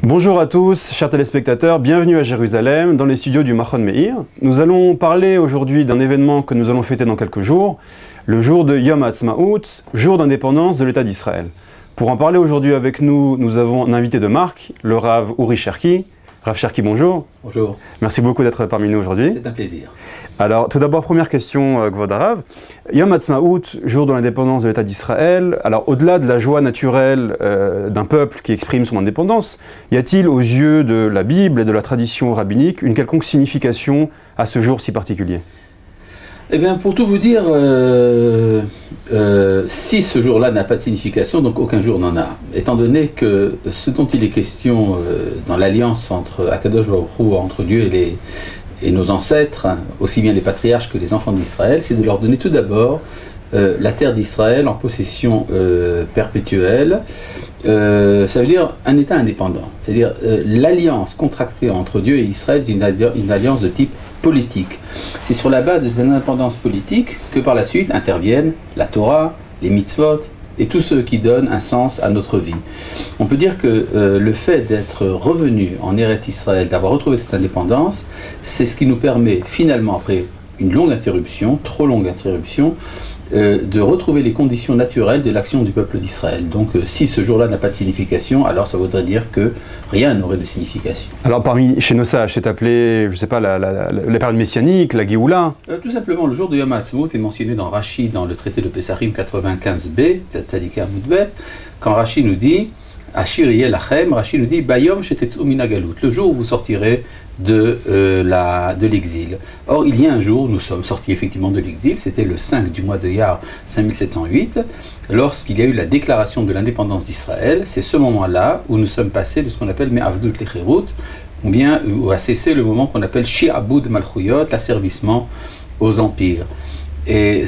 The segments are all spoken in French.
Bonjour à tous, chers téléspectateurs, bienvenue à Jérusalem, dans les studios du Machon Meir. Nous allons parler aujourd'hui d'un événement que nous allons fêter dans quelques jours, le jour de Yom Ha'atzmaut, jour d'indépendance de l'État d'Israël. Pour en parler aujourd'hui avec nous, nous avons un invité de marque, le Rav Uri Cherki. Rav Cherki, bonjour. Bonjour. Merci beaucoup d'être parmi nous aujourd'hui. C'est un plaisir. Alors, tout d'abord, première question, Kvod Harav. Yom Ha'atzmaut, jour de l'indépendance de l'État d'Israël. Alors, au-delà de la joie naturelle d'un peuple qui exprime son indépendance, y a-t-il, aux yeux de la Bible et de la tradition rabbinique, une quelconque signification à ce jour si particulier ? Eh bien, pour tout vous dire, si ce jour-là n'a pas de signification, donc aucun jour n'en a. Étant donné que ce dont il est question dans l'alliance entre Akadosh Baruch Hu, entre Dieu et nos ancêtres, aussi bien les patriarches que les enfants d'Israël, c'est de leur donner tout d'abord la terre d'Israël en possession perpétuelle. Ça veut dire un État indépendant. C'est-à-dire l'alliance contractée entre Dieu et Israël est une alliance de type politique. C'est sur la base de cette indépendance politique que par la suite interviennent la Torah, les mitzvot et tout ce qui donne un sens à notre vie. On peut dire que le fait d'être revenu en Eretz Israël, d'avoir retrouvé cette indépendance, c'est ce qui nous permet finalement, après une longue interruption, trop longue interruption, de retrouver les conditions naturelles de l'action du peuple d'Israël. Donc si ce jour-là n'a pas de signification, alors ça voudrait dire que rien n'aurait de signification. Alors chez nos sages, c'est appelé, je ne sais pas, la période messianique, la Géoula? Tout simplement, le jour de Yom Ha'atzmaut est mentionné dans Rashi, dans le traité de Pesachim 95b, Tzadikei Amud Bet, quand Rashi nous dit, Ashir Yeh Lachem, Rashi nous dit, Bayom shetetzu mina galut, le jour où vous sortirez de l'exil. Or, il y a un jour, nous sommes sortis effectivement de l'exil, c'était le 5 du mois de Iyar 5708, lorsqu'il y a eu la déclaration de l'indépendance d'Israël. C'est ce moment-là où nous sommes passés de ce qu'on appelle Me'avdut Lecherut, ou bien où a cessé le moment qu'on appelle Shi'abud Malchuyot, l'asservissement aux empires. Et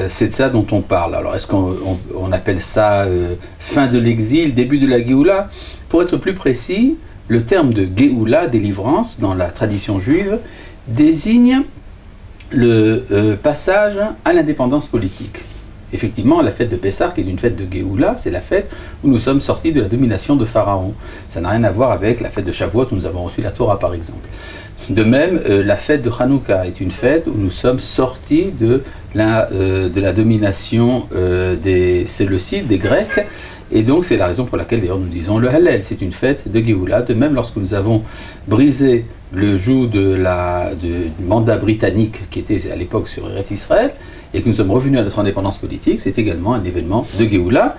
c'est de ça dont on parle. Alors, est-ce qu'on appelle ça fin de l'exil, début de la Géoula? Pour être plus précis, le terme de Géoula, délivrance, dans la tradition juive, désigne le passage à l'indépendance politique. Effectivement, la fête de Pessah, qui est une fête de Géoula, c'est la fête où nous sommes sortis de la domination de Pharaon. Ça n'a rien à voir avec la fête de Shavuot où nous avons reçu la Torah, par exemple. De même, la fête de Hanouka est une fête où nous sommes sortis de la domination des Séleucides, des Grecs. Et donc, c'est la raison pour laquelle, d'ailleurs, nous disons le Hallel. C'est une fête de Géoula. De même, lorsque nous avons brisé le joug du mandat britannique qui était à l'époque sur Eretz Israël et que nous sommes revenus à notre indépendance politique, c'est également un événement de Géoula.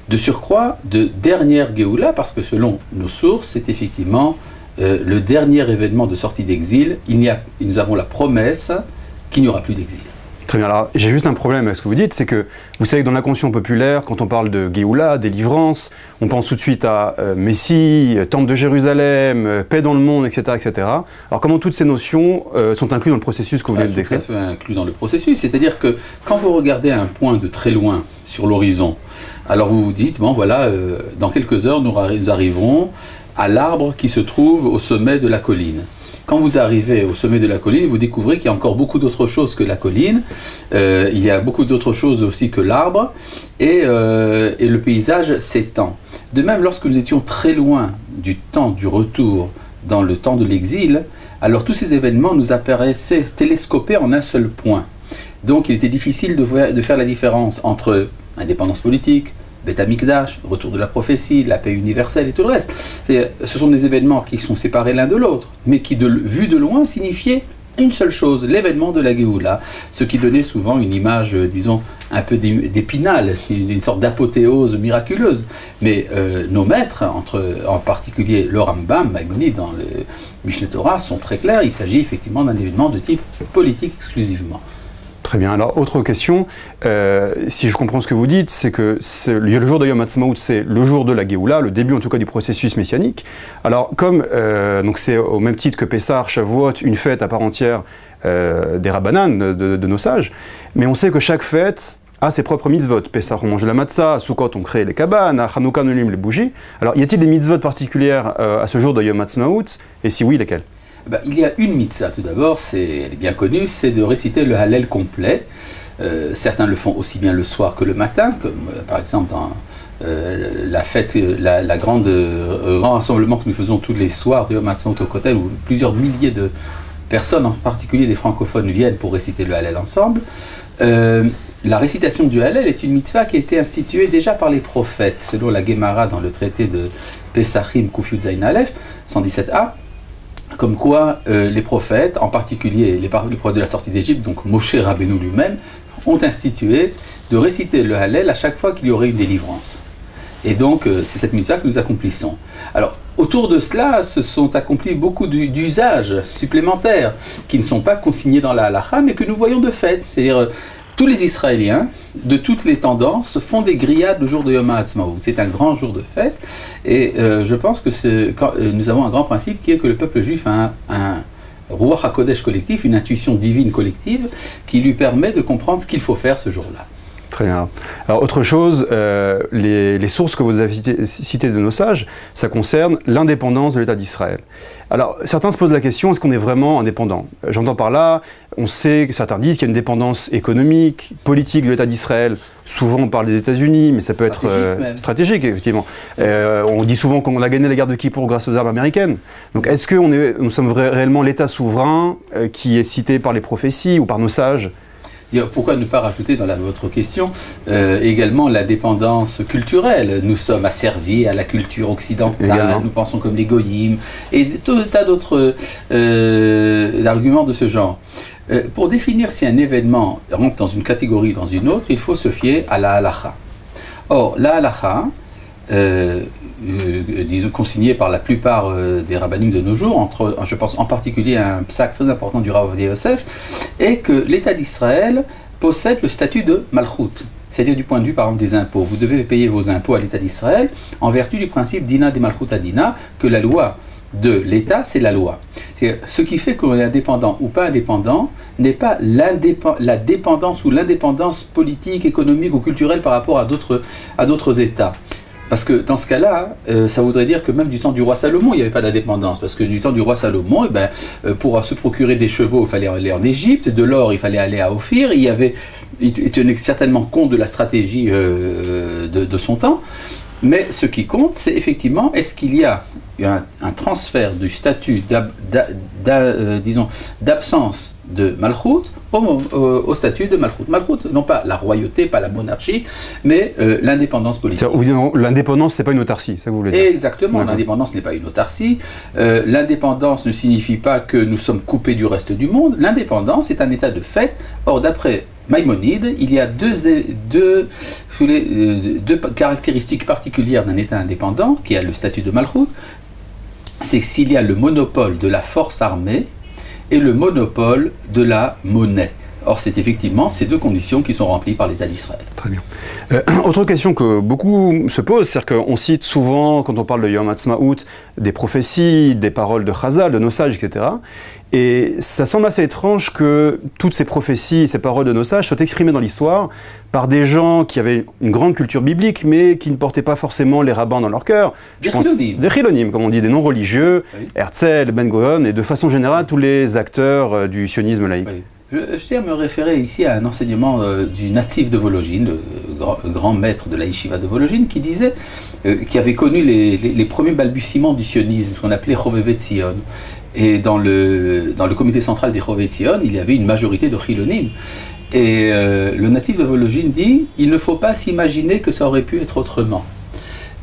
De surcroît, de dernière Géoula, parce que selon nos sources, c'est effectivement le dernier événement de sortie d'exil. Nous avons la promesse qu'il n'y aura plus d'exil. Très bien, alors j'ai juste un problème avec ce que vous dites, c'est que vous savez que dans l'inconscient populaire, quand on parle de Géoula, délivrance, on pense tout de suite à Messie, Temple de Jérusalem, paix dans le monde, etc., etc. Alors comment toutes ces notions sont incluses dans le processus que vous venez de décrire? Tout à fait inclus dans le processus, c'est-à-dire que quand vous regardez un point de très loin sur l'horizon, alors vous vous dites, bon voilà, dans quelques heures nous arriverons à l'arbre qui se trouve au sommet de la colline. Quand vous arrivez au sommet de la colline, vous découvrez qu'il y a encore beaucoup d'autres choses que la colline, il y a beaucoup d'autres choses aussi que l'arbre, et le paysage s'étend. De même, lorsque nous étions très loin du temps du retour dans le temps de l'exil, alors tous ces événements nous apparaissaient télescopés en un seul point. Donc il était difficile de faire la différence entre indépendance politique, Beth Amikdash, retour de la prophétie, la paix universelle et tout le reste. Ce sont des événements qui sont séparés l'un de l'autre, mais qui, vus de loin, signifiaient une seule chose, l'événement de la Géoula, ce qui donnait souvent une image, disons, un peu d'épinal, une sorte d'apothéose miraculeuse. Mais nos maîtres, en particulier le Rambam, Maïmonide dans le Mishneh Torah, sont très clairs, il s'agit effectivement d'un événement de type politique exclusivement. Très bien. Alors, autre question, si je comprends ce que vous dites, c'est que le jour de Yom Ha'atzmaut, c'est le jour de la Géoula, le début en tout cas du processus messianique. Alors, comme donc c'est au même titre que Pessah, Shavuot, une fête à part entière des Rabbanan, de nos sages, mais on sait que chaque fête a ses propres mitzvot. Pessah, on mange la matzah, à Sukkot, on crée les cabanes, à Hanouka, on allume les bougies. Alors, y a-t-il des mitzvot particulières à ce jour de Yom Ha'atzmaut, et si oui, lesquelles? Il y a une mitzvah tout d'abord, elle est bien connue, c'est de réciter le Hallel complet. Certains le font aussi bien le soir que le matin, comme par exemple dans la fête, grand rassemblement que nous faisons tous les soirs de Yom Ha'atzmaut au Kotel, où plusieurs milliers de personnes, en particulier des francophones, viennent pour réciter le Hallel ensemble. La récitation du Hallel est une mitzvah qui a été instituée déjà par les prophètes, selon la Gemara dans le traité de Pesachim Kuf Yud Zayin Aleph, 117a, comme quoi les prophètes, en particulier les prophètes de la sortie d'Égypte, donc Moshe Rabbeinu lui-même, ont institué de réciter le Hallel à chaque fois qu'il y aurait une délivrance. Et donc, c'est cette mitzvah que nous accomplissons. Alors, autour de cela, se sont accomplis beaucoup d'usages supplémentaires qui ne sont pas consignés dans la halakha, mais que nous voyons de fait. C'est-à-dire, tous les Israéliens, de toutes les tendances, font des grillades le jour de Yom Ha'atzmaut. C'est un grand jour de fête. Et je pense que nous avons un grand principe qui est que le peuple juif a un Ruach HaKodesh collectif, une intuition divine collective, qui lui permet de comprendre ce qu'il faut faire ce jour-là. Très bien. Alors, autre chose, les sources que vous avez citées de nos sages, ça concerne l'indépendance de l'État d'Israël. Alors, certains se posent la question, est-ce qu'on est vraiment indépendant? J'entends par là, on sait que certains disent qu'il y a une dépendance économique, politique de l'État d'Israël. Souvent, on parle des États-Unis, mais ça peut être stratégique, effectivement. On dit souvent qu'on a gagné la guerre de Kippour grâce aux armes américaines. Donc, est-ce que nous sommes réellement l'État souverain qui est cité par les prophéties ou par nos sages? Pourquoi ne pas rajouter dans votre question également la dépendance culturelle? Nous sommes asservis à la culture occidentale, également. Nous pensons comme les goyim, et tout un tas d'autres arguments de ce genre. Pour définir si un événement rentre dans une catégorie ou dans une autre, il faut se fier à la halakha. Or, la halakha, disons consignée par la plupart des rabbinim de nos jours, je pense en particulier à un psak très important du Rav Ovadia Yosef, est que l'État d'Israël possède le statut de malchut, c'est-à-dire du point de vue par exemple des impôts. Vous devez payer vos impôts à l'État d'Israël en vertu du principe dina de malchut adina, que la loi de l'État, c'est la loi. Ce qui fait qu'on est indépendant ou pas indépendant n'est pas la dépendance ou l'indépendance politique, économique ou culturelle par rapport à d'autres États. Parce que dans ce cas-là, ça voudrait dire que même du temps du roi Salomon, il n'y avait pas d'indépendance. Parce que du temps du roi Salomon, pour se procurer des chevaux, il fallait aller en Égypte, de l'or, il fallait aller à Ophir. Il tenait certainement compte de la stratégie de son temps. Mais ce qui compte, c'est effectivement, est-ce qu'il y a un transfert du statut d'absence de Malchut au statut de Malchut. Malchut, non pas la royauté, pas la monarchie, mais l'indépendance politique. L'indépendance, c'est pas une autarcie, ça vous voulez dire? Exactement, l'indépendance n'est pas une autarcie. L'indépendance ne signifie pas que nous sommes coupés du reste du monde. L'indépendance est un état de fait. Or, d'après Maïmonide, il y a deux caractéristiques particulières d'un État indépendant, qui a le statut de Malchut. C'est s'il y a le monopole de la force armée et le monopole de la monnaie. Or, c'est effectivement ces deux conditions qui sont remplies par l'État d'Israël. Très bien. Autre question que beaucoup se posent, c'est qu'on cite souvent, quand on parle de Yom Ha'atzmaut, des prophéties, des paroles de Chazal, de nos sages, etc. Et ça semble assez étrange que toutes ces prophéties, ces paroles de nos sages soient exprimées dans l'histoire par des gens qui avaient une grande culture biblique, mais qui ne portaient pas forcément les rabbins dans leur cœur. Des chilonim. Des chilonim, comme on dit, des non-religieux, oui. Herzl, Ben Gurion, et de façon générale, tous les acteurs du sionisme laïque. Oui. Je tiens à me référer ici à un enseignement du natif de Vologine, le grand maître de la yeshiva de Vologine, qui disait, qui avait connu les premiers balbutiements du sionisme, ce qu'on appelait Chovevet Zion. Et dans le comité central des Chovevet Zion, il y avait une majorité de chilonim. Et le natif de Vologine dit, il ne faut pas s'imaginer que ça aurait pu être autrement.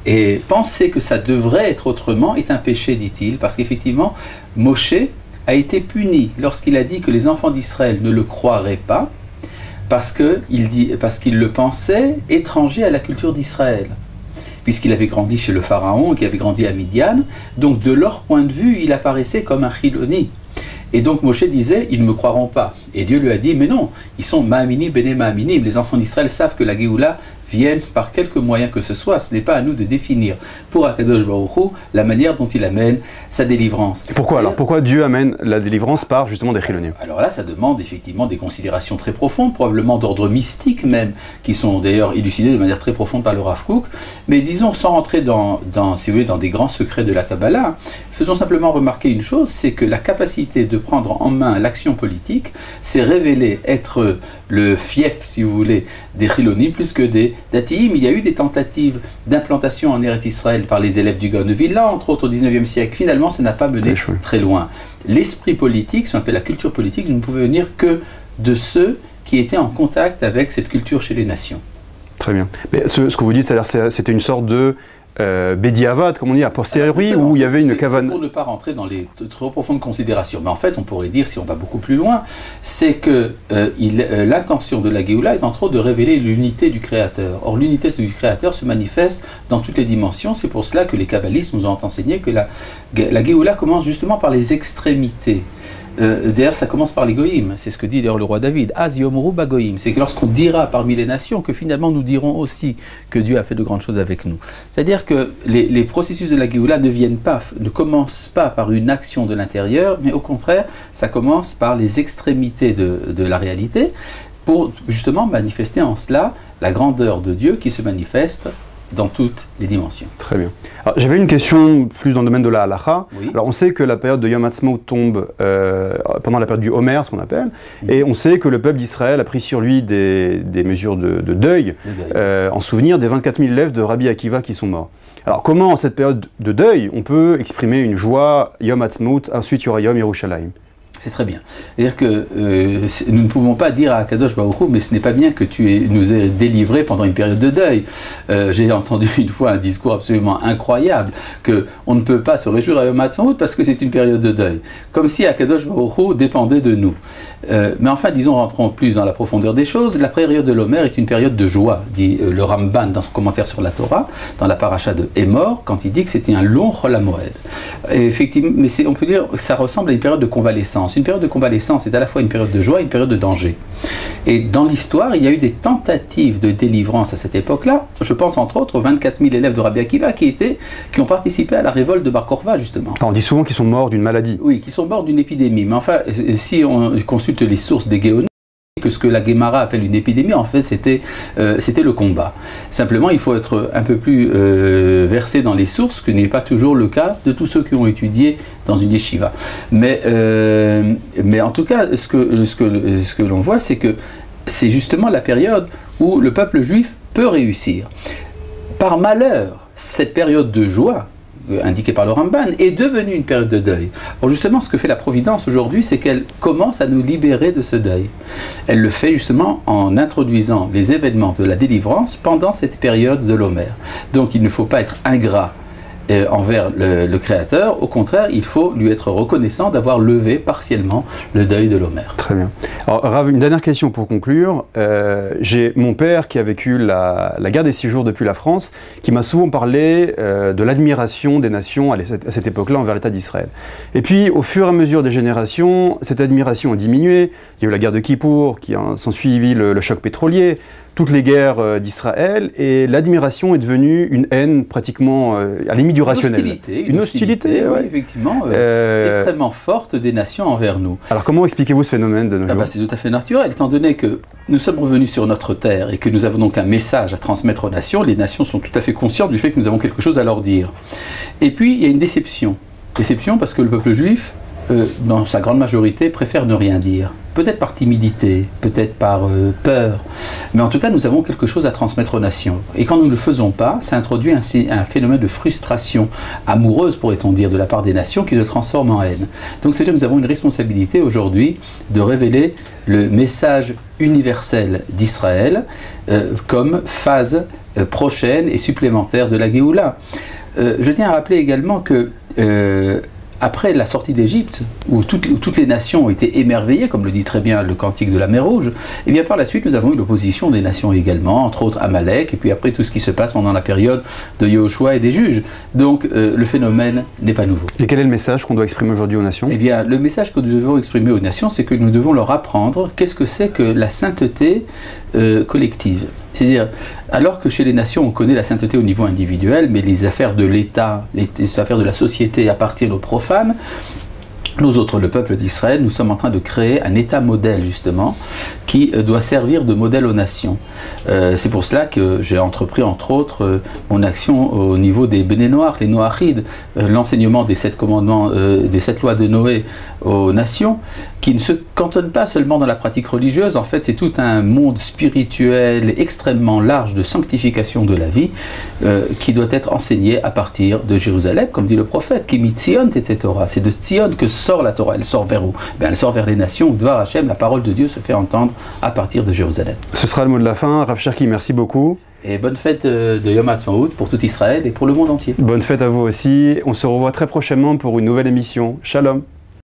Et penser que ça devrait être autrement est un péché, dit-il, parce qu'effectivement, Moshe a été puni lorsqu'il a dit que les enfants d'Israël ne le croiraient pas parce qu'il le pensait étranger à la culture d'Israël, puisqu'il avait grandi chez le pharaon et qu'il avait grandi à Midian. Donc de leur point de vue, il apparaissait comme un chiloni. Et donc Moshe disait, ils ne me croiront pas. Et Dieu lui a dit, mais non, ils sont ma'aminim bene ma'aminim. Les enfants d'Israël savent que la Géoula vienne par quelque moyen que ce soit. Ce n'est pas à nous de définir pour Akadosh Baruch Hu la manière dont il amène sa délivrance. Et pourquoi alors? Pourquoi Dieu amène la délivrance par justement des chilonim? Alors là, ça demande effectivement des considérations très profondes, probablement d'ordre mystique même, qui sont d'ailleurs élucidées de manière très profonde par le Rav Kook. Mais disons, sans rentrer si vous voulez, dans des grands secrets de la Kabbalah, faisons simplement remarquer une chose, c'est que la capacité de prendre en main l'action politique s'est révélée être le fief, si vous voulez, des Chilonim plus que des Datiim. Il y a eu des tentatives d'implantation en Eretz Israël par les élèves du Gaon de Vilna, entre autres au 19e siècle. Finalement, ça n'a pas mené très loin. L'esprit politique, ce qu'on appelle la culture politique, ne pouvait venir que de ceux qui étaient en contact avec cette culture chez les nations. Très bien. Mais ce que vous dites, c'était une sorte de Bediavad, comme on dit, a posteriori, où il y avait une cavane. Pour ne pas rentrer dans les trop profondes considérations, mais en fait, on pourrait dire, si on va beaucoup plus loin, c'est que l'intention de la Géoula est entre autres de révéler l'unité du Créateur. Or, l'unité du Créateur se manifeste dans toutes les dimensions. C'est pour cela que les kabbalistes nous ont enseigné que la Géoula commence justement par les extrémités. D'ailleurs, ça commence par les goïms, c'est ce que dit d'ailleurs le roi David, Az yomru bagoïm, c'est que lorsqu'on dira parmi les nations, que finalement nous dirons aussi que Dieu a fait de grandes choses avec nous. C'est-à-dire que les processus de la Géoula ne commencent pas par une action de l'intérieur, mais au contraire, ça commence par les extrémités de la réalité, pour justement manifester en cela la grandeur de Dieu qui se manifeste dans toutes les dimensions. Très bien. J'avais une question plus dans le domaine de la halacha. Oui. Alors on sait que la période de Yom Ha'atzmaut tombe pendant la période du Homer, ce qu'on appelle, et on sait que le peuple d'Israël a pris sur lui des mesures de deuil, en souvenir des 24 000 élèves de Rabbi Akiva qui sont morts. Alors comment, en cette période de deuil, on peut exprimer une joie Yom Ha'atzmaut, ensuite il y aura Yom Yerushalayim? C'est très bien. C'est-à-dire que nous ne pouvons pas dire à Kadosh Baruch Hu, mais ce n'est pas bien que tu nous aies délivrés pendant une période de deuil. J'ai entendu une fois un discours absolument incroyable, qu'on ne peut pas se réjouir à Yom Ha'atzmaut parce que c'est une période de deuil. Comme si Kadosh Baruch Hu dépendait de nous. Mais enfin, disons, rentrons plus dans la profondeur des choses. La période de l'Homer est une période de joie, dit le Ramban dans son commentaire sur la Torah, dans la paracha de Hémor, quand il dit que c'était un long Chol HaMoed. Effectivement, mais on peut dire que ça ressemble à une période de convalescence. Une période de convalescence est à la fois une période de joie et une période de danger. Et dans l'histoire, il y a eu des tentatives de délivrance à cette époque-là. Je pense entre autres aux 24 000 élèves de Rabbi Akiva qui ont participé à la révolte de Bar Kokhba, justement. Alors, on dit souvent qu'ils sont morts d'une maladie. Oui, qu'ils sont morts d'une épidémie. Mais enfin, si on consulte les sources des Géonim, que ce que la Guémara appelle une épidémie, en fait, c'était le combat. Simplement, il faut être un peu plus versé dans les sources, ce qui n'est pas toujours le cas de tous ceux qui ont étudié dans une yeshiva. Mais en tout cas, ce que l'on voit, c'est que c'est justement la période où le peuple juif peut réussir. Par malheur, cette période de joie, indiquée par le Ramban, est devenue une période de deuil. Alors justement, ce que fait la Providence aujourd'hui, c'est qu'elle commence à nous libérer de ce deuil. Elle le fait justement en introduisant les événements de la délivrance pendant cette période de l'Homer. Donc il ne faut pas être ingrat envers le Créateur, au contraire, il faut lui être reconnaissant d'avoir levé partiellement le deuil de l'Homer. Très bien. Alors Rav, une dernière question pour conclure. J'ai mon père qui a vécu la guerre des 6 jours depuis la France, qui m'a souvent parlé de l'admiration des nations à cette époque-là envers l'État d'Israël. Et puis, au fur et à mesure des générations, cette admiration a diminué. Il y a eu la guerre de Kippour, qui s'en suivit le choc pétrolier, toutes les guerres d'Israël, et l'admiration est devenue une haine pratiquement à limite du rationnel. Une hostilité, ouais. Oui, effectivement, extrêmement forte des nations envers nous. Alors comment expliquez-vous ce phénomène de nos jours? C'est tout à fait naturel, étant donné que nous sommes revenus sur notre terre et que nous avons donc un message à transmettre aux nations. Les nations sont tout à fait conscientes du fait que nous avons quelque chose à leur dire. Et puis, il y a une déception. Déception parce que le peuple juif, dans sa grande majorité, préfère ne rien dire. Peut-être par timidité, peut-être par peur, mais en tout cas, nous avons quelque chose à transmettre aux nations. Et quand nous ne le faisons pas, ça introduit un phénomène de frustration amoureuse, pourrait-on dire, de la part des nations qui se transforme en haine. Donc c'est-à-dire que nous avons une responsabilité aujourd'hui de révéler le message universel d'Israël comme phase prochaine et supplémentaire de la Géoula. Je tiens à rappeler également que après la sortie d'Égypte, où toutes les nations ont été émerveillées, comme le dit très bien le cantique de la mer Rouge, et bien par la suite nous avons eu l'opposition des nations également, entre autres Amalek, et puis après tout ce qui se passe pendant la période de Yehoshua et des juges. Donc le phénomène n'est pas nouveau. Et quel est le message qu'on doit exprimer aujourd'hui aux nations? Eh bien, le message que nous devons exprimer aux nations, c'est que nous devons leur apprendre qu'est-ce que c'est que la sainteté collective. C'est-à-dire, alors que chez les nations, on connaît la sainteté au niveau individuel, mais les affaires de l'État, les affaires de la société appartiennent aux profanes, nous autres, le peuple d'Israël, nous sommes en train de créer un État modèle, justement, qui doit servir de modèle aux nations. C'est pour cela que j'ai entrepris entre autres mon action au niveau des Béné Noirs, les Noachides, l'enseignement des 7 commandements, des 7 lois de Noé aux nations, qui ne se cantonne pas seulement dans la pratique religieuse. En fait, c'est tout un monde spirituel extrêmement large de sanctification de la vie qui doit être enseigné à partir de Jérusalem, comme dit le prophète, qui mit Tzion, etc. C'est de Tzion que sort la Torah. Elle sort vers où? Elle sort vers les nations où Dvar Hashem, la parole de Dieu, se fait entendre à partir de Jérusalem. Ce sera le mot de la fin. Rav Cherki, merci beaucoup. Et bonne fête de Yom Ha'atzmaut pour tout Israël et pour le monde entier. Bonne fête à vous aussi. On se revoit très prochainement pour une nouvelle émission. Shalom.